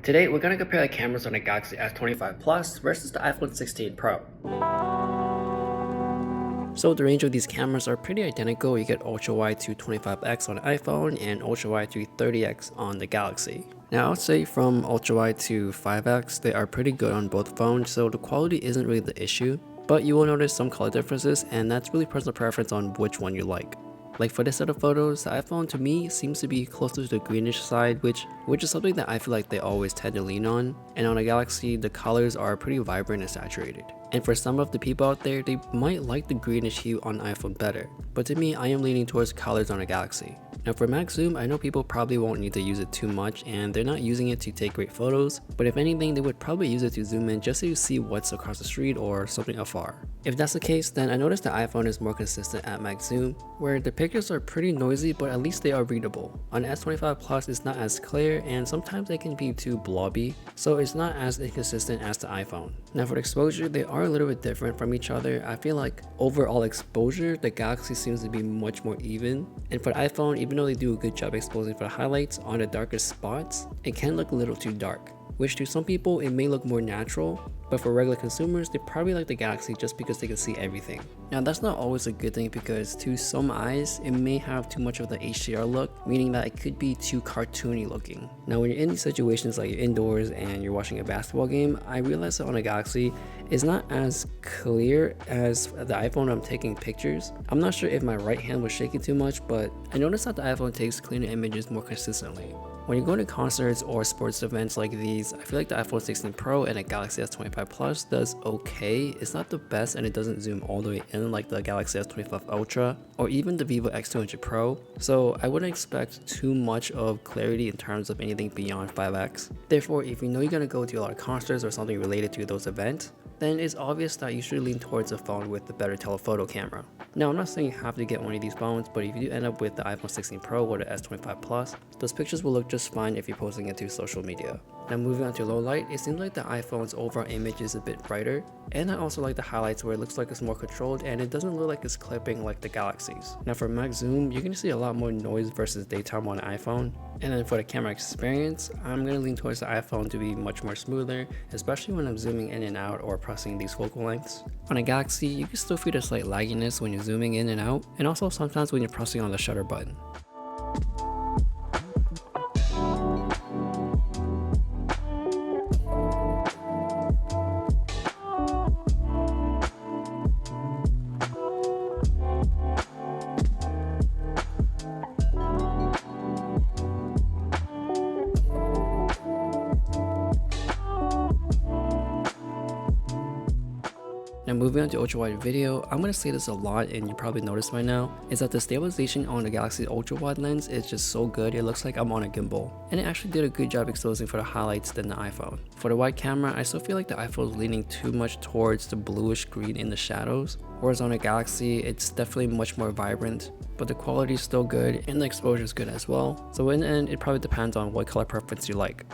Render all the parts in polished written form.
Today, we're going to compare the cameras on the Galaxy S25 Plus versus the iPhone 16 Pro. So the range of these cameras are pretty identical. You get ultra wide to 25x on the iPhone and ultra wide to 30x on the Galaxy. Now I would say from ultra wide to 5x, they are pretty good on both phones, so the quality isn't really the issue. But you will notice some color differences, and that's really personal preference on which one you like. Like for this set of photos, the iPhone to me seems to be closer to the greenish side, which is something that I feel like they always tend to lean on. And on the Galaxy, the colors are pretty vibrant and saturated. And for some of the people out there, they might like the greenish hue on the iPhone better. But to me, I am leaning towards colors on the Galaxy. Now for max zoom, I know people probably won't need to use it too much and they're not using it to take great photos, but if anything, they would probably use it to zoom in just so you see what's across the street or something afar. If that's the case, then I noticed the iPhone is more consistent at max zoom, where the pictures are pretty noisy but at least they are readable. On the S25 Plus, it's not as clear and sometimes they can be too blobby, so it's not as inconsistent as the iPhone. Now for the exposure, they are a little bit different from each other. I feel like overall exposure, the Galaxy seems to be much more even, and for the iPhone, even though they do a good job exposing for the highlights on the darkest spots, it can look a little too dark, which to some people it may look more natural, but for regular consumers they probably like the Galaxy just because they can see everything. Now that's not always a good thing because to some eyes it may have too much of the HDR look, meaning that it could be too cartoony looking. Now when you're in these situations like you're indoors and you're watching a basketball game, I realized that on a Galaxy it's not as clear as the iPhone. I'm taking pictures. I'm not sure if my right hand was shaking too much, but I noticed that the iPhone takes cleaner images more consistently. When you go to concerts or sports events like these, I feel like the iPhone 16 Pro and the Galaxy S25 Plus does okay. It's not the best and it doesn't zoom all the way in like the Galaxy S25 Ultra or even the Vivo X200 Pro, so I wouldn't expect too much of clarity in terms of anything beyond 5x. Therefore, if you know you're gonna go to a lot of concerts or something related to those events, then it's obvious that you should lean towards a phone with the better telephoto camera. Now I'm not saying you have to get one of these phones, but if you do end up with the iPhone 16 Pro or the S25 Plus, those pictures will look just fine if you're posting it to social media. Now moving on to low light, it seems like the iPhone's overall image is a bit brighter, and I also like the highlights where it looks like it's more controlled and it doesn't look like it's clipping like the Galaxies. Now for max zoom, you're gonna see a lot more noise versus daytime on the iPhone. And then for the camera experience, I'm gonna lean towards the iPhone to be much more smoother, especially when I'm zooming in and out or pressing these focal lengths. On a Galaxy, you can still feel a slight lagginess when you're zooming in and out, and also sometimes when you're pressing on the shutter button. Now moving on to ultra wide video, I'm going to say this a lot and you probably noticed by now, is that the stabilization on the Galaxy ultra wide lens is just so good, it looks like I'm on a gimbal. And it actually did a good job exposing for the highlights than the iPhone. For the wide camera, I still feel like the iPhone is leaning too much towards the bluish green in the shadows, whereas on the Galaxy it's definitely much more vibrant, but the quality is still good and the exposure is good as well. So in the end, it probably depends on what color preference you like.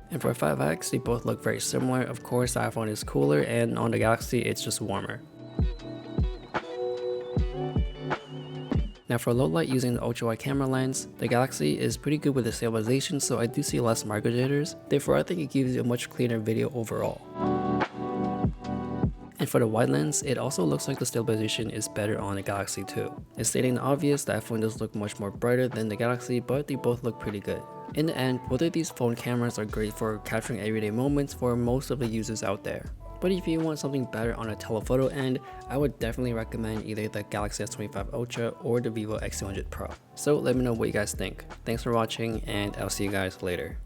And for 5x, they both look very similar. Of course, the iPhone is cooler and on the Galaxy, it's just warmer. Now for low light using the ultra wide camera lens, the Galaxy is pretty good with the stabilization, so I do see less micro jitters. Therefore, I think it gives you a much cleaner video overall. And for the wide lens, it also looks like the stabilization is better on the Galaxy too. It's stating the obvious, the iPhone does look much more brighter than the Galaxy, but they both look pretty good. In the end, both of these phone cameras are great for capturing everyday moments for most of the users out there. But if you want something better on a telephoto end, I would definitely recommend either the Galaxy S25 Ultra or the Vivo X200 Pro. So let me know what you guys think. Thanks for watching and I'll see you guys later.